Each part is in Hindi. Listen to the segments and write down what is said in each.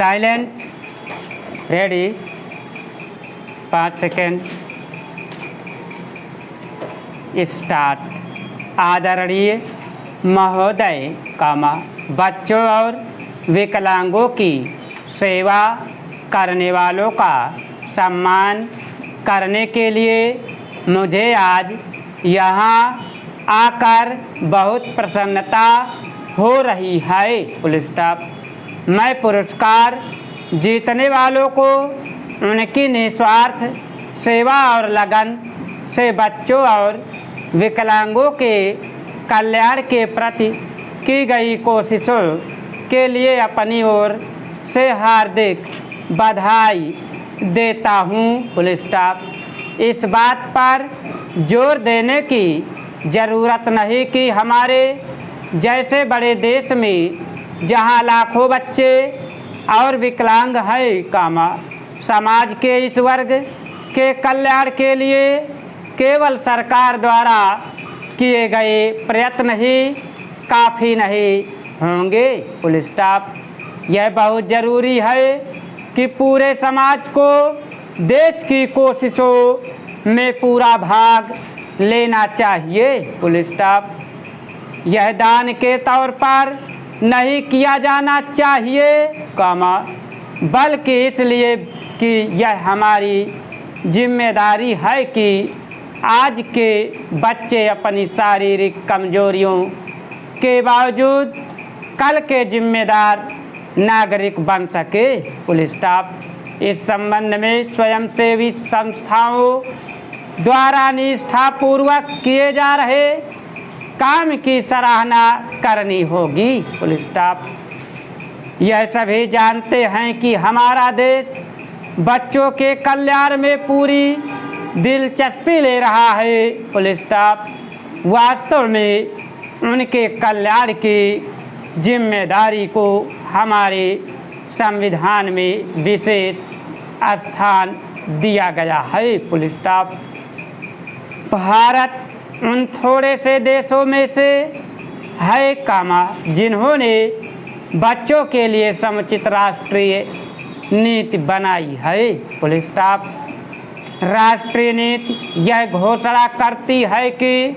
Silent, ready, 5 second, start. आदरणीय महोदय, बच्चों और विकलांगों की सेवा करने वालों का सम्मान करने के लिए मुझे आज यहाँ आकर बहुत प्रसन्नता हो रही है। पुलिस स्टाफ, मैं पुरस्कार जीतने वालों को उनकी निस्वार्थ सेवा और लगन से बच्चों और विकलांगों के कल्याण के प्रति की गई कोशिशों के लिए अपनी ओर से हार्दिक बधाई देता हूँ। पुलिस स्टाफ, इस बात पर जोर देने की ज़रूरत नहीं कि हमारे जैसे बड़े देश में जहाँ लाखों बच्चे और विकलांग हैं, समाज के इस वर्ग के कल्याण के लिए केवल सरकार द्वारा किए गए प्रयत्न ही काफ़ी नहीं होंगे। पुलिस स्टाफ, यह बहुत ज़रूरी है कि पूरे समाज को देश की कोशिशों में पूरा भाग लेना चाहिए। पुलिस स्टाफ, यह दान के तौर पर नहीं किया जाना चाहिए, बल्कि इसलिए कि यह हमारी जिम्मेदारी है कि आज के बच्चे अपनी शारीरिक कमजोरियों के बावजूद कल के जिम्मेदार नागरिक बन सके। पुलिस स्टाफ, इस संबंध में स्वयंसेवी संस्थाओं द्वारा निष्ठापूर्वक किए जा रहे काम की सराहना करनी होगी। पुलिस स्टाफ, यह सभी जानते हैं कि हमारा देश बच्चों के कल्याण में पूरी दिलचस्पी ले रहा है। पुलिस स्टाफ, वास्तव में उनके कल्याण की जिम्मेदारी को हमारे संविधान में विशेष स्थान दिया गया है। पुलिस स्टाफ, भारत उन थोड़े से देशों में से है, जिन्होंने बच्चों के लिए समुचित राष्ट्रीय नीति बनाई है। पुलिस स्टाफ, राष्ट्रीय नीति यह घोषणा करती है कि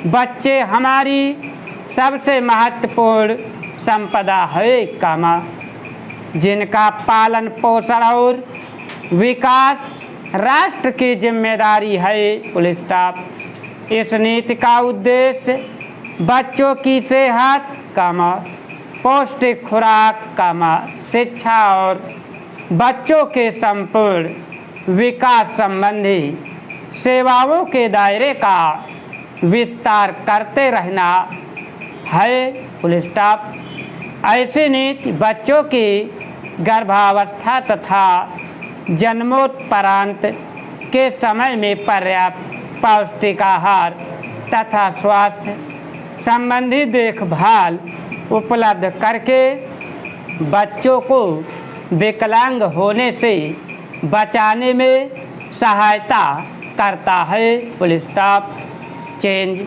बच्चे हमारी सबसे महत्वपूर्ण संपदा है, जिनका पालन पोषण और विकास राष्ट्र की जिम्मेदारी है। पुलिस स्टाफ, इस नीति का उद्देश्य बच्चों की सेहत, पौष्टिक खुराक, शिक्षा और बच्चों के संपूर्ण विकास संबंधी सेवाओं के दायरे का विस्तार करते रहना है। पुलिस स्टाफ, ऐसी नीति बच्चों की गर्भावस्था तथा जन्मोत्परांत के समय में पर्याप्त पौष्टिक आहार तथा स्वास्थ्य संबंधी देखभाल उपलब्ध करके बच्चों को विकलांग होने से बचाने में सहायता करता है। पुलिस स्टाफ, चेंज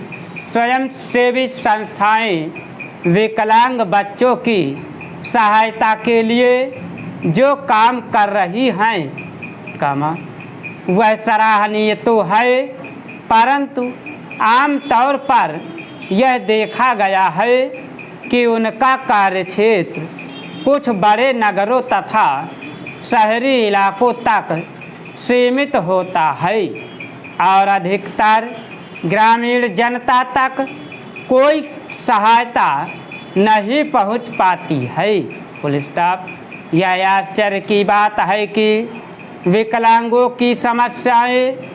स्वयंसेवी संस्थाएं विकलांग बच्चों की सहायता के लिए जो काम कर रही हैं, वह सराहनीय तो है, परंतु आमतौर पर यह देखा गया है कि उनका कार्यक्षेत्र कुछ बड़े नगरों तथा शहरी इलाकों तक सीमित होता है और अधिकतर ग्रामीण जनता तक कोई सहायता नहीं पहुंच पाती है। पुलिस स्टाफ, यह आश्चर्य की बात है कि विकलांगों की समस्याएं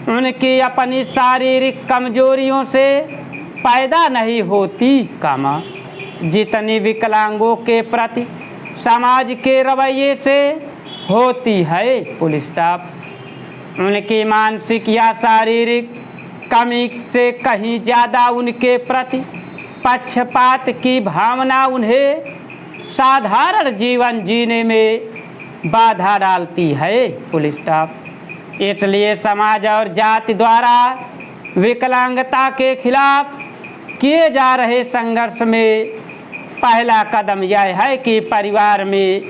उनकी अपनी शारीरिक कमजोरियों से पैदा नहीं होती, जितनी विकलांगों के प्रति समाज के रवैये से होती है। पुलिस स्टाफ, उनकी मानसिक या शारीरिक कमी से कहीं ज़्यादा उनके प्रति पक्षपात की भावना उन्हें साधारण जीवन जीने में बाधा डालती है। पुलिस स्टाफ, इसलिए समाज और जाति द्वारा विकलांगता के खिलाफ किए जा रहे संघर्ष में पहला कदम यह है कि परिवार में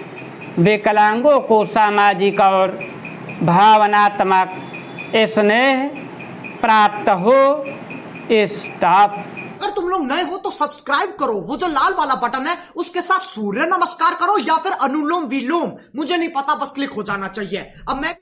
विकलांगों को सामाजिक और भावनात्मक स्नेह प्राप्त हो। स्टॉप। अगर तुम लोग नए हो तो सब्सक्राइब करो, वो जो लाल वाला बटन है उसके साथ सूर्य नमस्कार करो या फिर अनुलोम विलोम, मुझे नहीं पता, बस क्लिक हो जाना चाहिए। अब मैं